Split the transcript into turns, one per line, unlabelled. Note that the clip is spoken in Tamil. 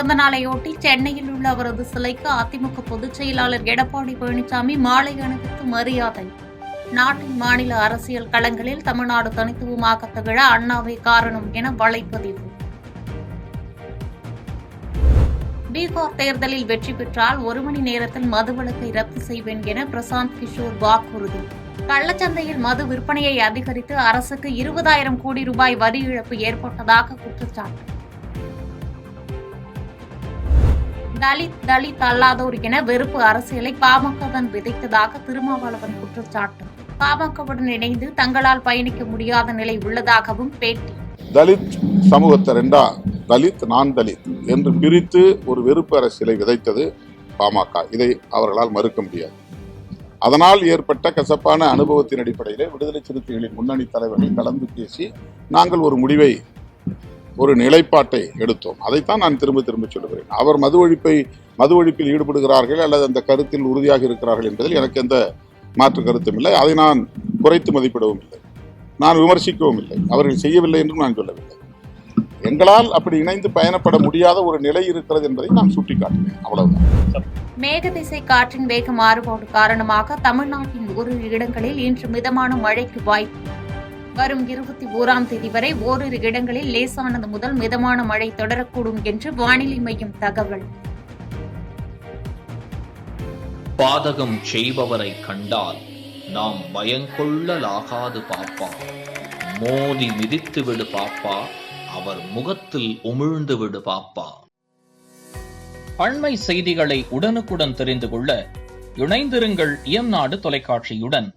பிறந்த நாளையொட்டி சென்னையில் உள்ள அவரது சிலைக்கு அதிமுக பொதுச் செயலாளர் எடப்பாடி பழனிசாமி மாலை அணிவித்து மரியாதை. நாட்டின் மாநில அரசியல் களங்களில் தமிழ்நாடு தனித்துவமாக திகழ அண்ணாவே காரணம் என வலைப்பதிவு. பீகார் தேர்தலில் வெற்றி பெற்றால் 1 மணி நேரத்தில் மதுவிலக்கை ரத்து செய்வேன் என பிரசாந்த் கிஷோர் வாக்குறுதி. கள்ளச்சந்தையில் மது விற்பனையை அதிகரித்து அரசுக்கு 20,000 கோடி ரூபாய் வரி இழப்பு ஏற்பட்டதாக குற்றச்சாட்டு. தலித் அல்லாதோர் என வெறுப்பு அரசியலை பாமகதான் விதைத்ததாக திருமாவளவன் குற்றச்சாட்டு. பாமகவுடன் இணைந்து தங்களால் பயணிக்க முடியாத நிலை உள்ளதாகவும் பேட்டி.
தலித் சமூகத்தை ரெண்டா, தலித் நான் தலித் என்று பிரித்து ஒரு வெறுப்பு அரசியலை விதைத்தது பாமக. இதை அவர்களால் மறுக்க முடியாது. அதனால் ஏற்பட்ட கசப்பான அனுபவத்தின் அடிப்படையில் விடுதலை சிறுத்தைகளின் முன்னணி தலைவர்கள் கலந்து பேசி நாங்கள் ஒரு முடிவை, ஒரு நிலைப்பாட்டை எடுத்தோம். அதைத்தான் நான் திரும்ப சொல்லுகிறேன். அவர் மது ஒழிப்பில் ஈடுபடுகிறார்கள் அல்லது அந்த கருத்தில் உறுதியாக இருக்கிறார்கள் என்பதில் எனக்கு எந்த மாற்று கருத்தும் இல்லை. அதை நான் குறைத்து மதிப்பிடவும் இல்லை, நான் விமர்சிக்கவும் இல்லை. அவர்கள் செய்யவில்லை என்றும் நான் சொல்லவில்லை. எங்களால் அப்படி இணைந்து பயணப்பட முடியாத ஒரு நிலை இருக்கிறது என்பதை நான் சுட்டிக்காட்டினேன். அவ்வளவுதான்.
மேகதிசை காற்றின் வேக மாறுபாடு காரணமாக தமிழ்நாட்டின் ஓரிரு இடங்களில் இன்று மிதமான மழைக்கு வாய்ப்பு. வரும் 21ஆம் தேதி வரை ஓரிரு இடங்களில் லேசானது முதல் மிதமான மழை தொடரக்கூடும் என்று வானிலை மையம் தகவல்.
பாதகம் செய்பவரை கண்டால் நாம் பயங்கொள்ளலாகாது பாப்பா, மோதி மிதித்து விடு பாப்பா, அவர் முகத்தில் உமிழ்ந்து விடு பாப்பா. அண்மை செய்திகளை உடனுக்குடன் தெரிந்து கொள்ள இணைந்திருங்கள் இயம்நாடு தொலைக்காட்சியுடன்.